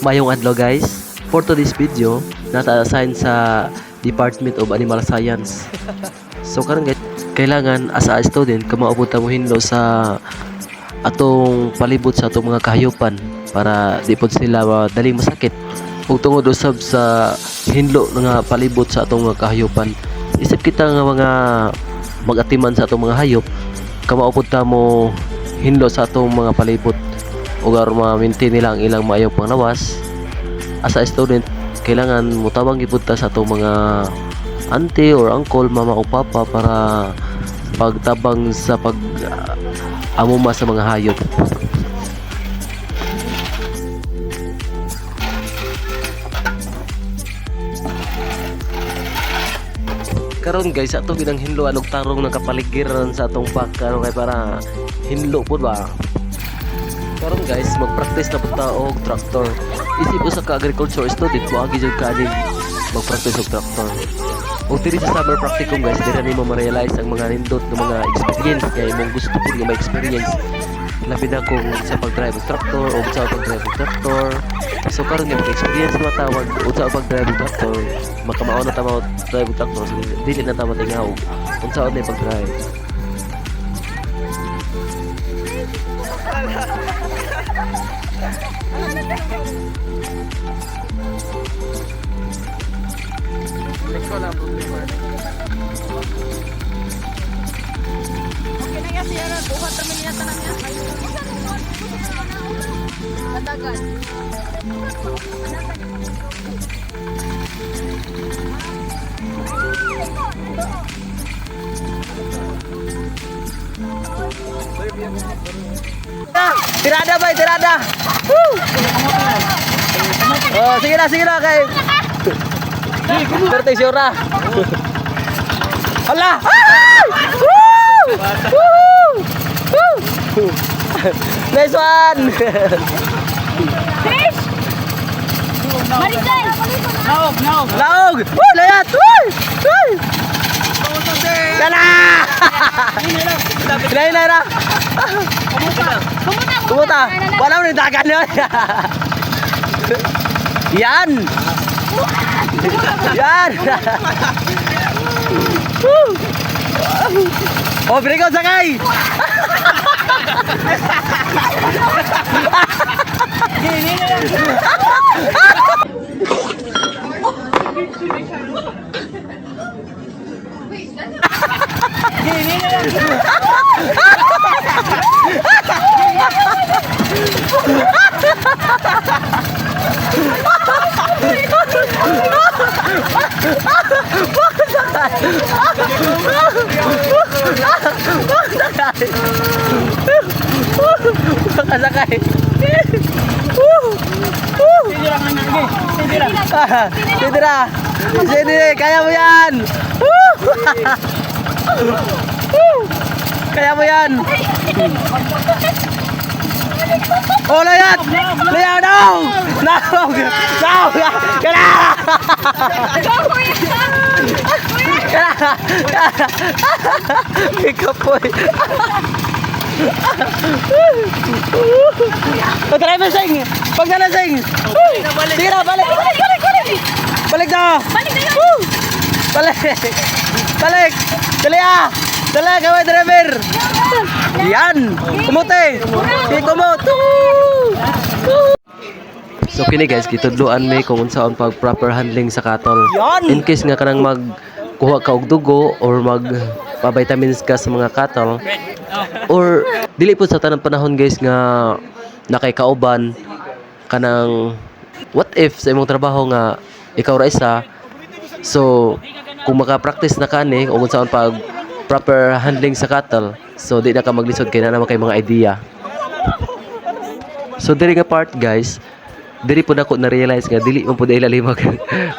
Mayong adlaw guys. For today's video, nata-assign sa Department of Animal Science. So karon guys, kailangan as a student ka maabot mo hinlo sa atong palibot sa atong mga kahayupan para di pod sila daling masakit. Ug tungod usab sa hinlo nga palibot sa atong mga kahayupan, isip kita nga mga mag-atiman sa atong mga hayop, kamaupod ta mo hinlo sa atong mga palibot ug aron ma-maintain nila ang ilang maayong panglawas. As a student, kailangan mutabang gipud ta sa atong mga auntie or uncle, mama o papa para pagtabang sa amuma sa mga hayop. Karon guys, ato ginang hinloan og tarong nakapaligiran sa atong baka kay para hinlo pud ba. Karon guys, mag-practice na pud ta og tractor. Isip usa ka agriculture student mo agi jud kaning mag-practice og tractor. O diri sa summer practicum guys, dira nimo ma-realize ang mga nindot nga mga experience kay imong gusto pud nga ma-experience. Labi na kung sa pag-drive og tractor o sa pag-drive og tractor. So karon nga mag-experience na tawag unsa ang pag-drive og tractor. Makamao na ta drive og tractor, so dili na ta matingaw unsa ang pag-drive. Okay na yan siya, buhat naman niya tanang niya. Matagal. Tirada bay, tirada. Oh, sige na kay. Bertay siora. Hala! Nice one! Fish! Maricel! Naog! Laog! Layat! Kana! Hinay na! Kumuta! Wala mo dagan yun! Yan! Yan! Oh, berikut sakay! Sakay. Sini, kaya mo yan. Kaya mo yan. Oh, layat daw. Kaya. Ikapoy. Driver sing. Pag na sing. Tira balik. Balik na. Balik. Dali ah. Dali kaway driver. Yan. Kumute. Kumot. So kini guys, kitudloan mi kung unsaon pag proper handling sa cattle. In case nga kanang magkuha ka og dugo or vitamins ka sa mga cattle, or dili po sa tanang panahon guys nga nakay kauban kanang what if sa imong trabaho nga ikaw ra isa. So kung maka-practice na kani kung unsaon pag proper handling sa cattle, so di na ka maglisod kay na naman kay mga idea. So diri nga part guys, diri po nako na-realize nga dili mo pud ilalimag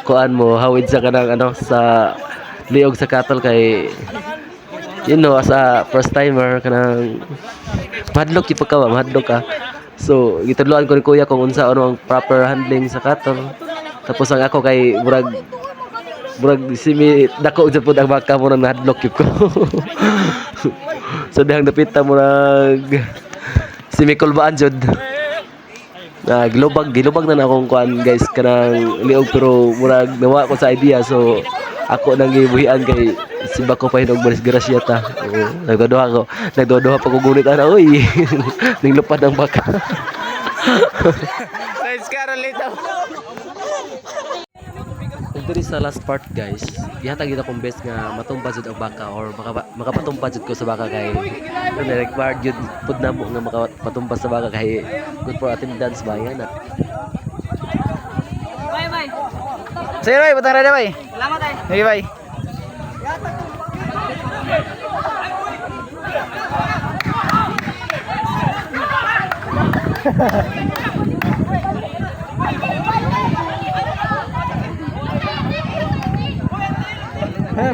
kuan mo hawid sa kanang sa liog sa cattle kay as a first timer kanang madlok gyud ka ba, madlok ka. So gitudloan ko ni kuya kung unsa ang proper handling sa cattle. Tapos ang ako kay murag simi dako jud pud ang baka mo nang nadlok gyud ko. So dihang napita murag simi kulbaan jud. Gilubag na akong kuan guys kanang liog pero murag nawa ko sa idea so ako nang gibuhian kay simba ko pa hinog Maris Gracia ta. Oo, nagdodoha pa ko gunit ana oy. Ning lupad ng baka. Let's go later. Ug diri sa last part guys, ihatag gid akong best nga matumpad jud ang baka or makapatumpad jud ko sa baka kay required jud pud namo nga makapatumpad sa baka kay good for attendance ba yan at Bye, bye. Sige, bay, butang rada, bay. Salamat ay. Sige, bay.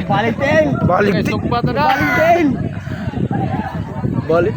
Balik tail. Balik tail. Balik tail. Balik.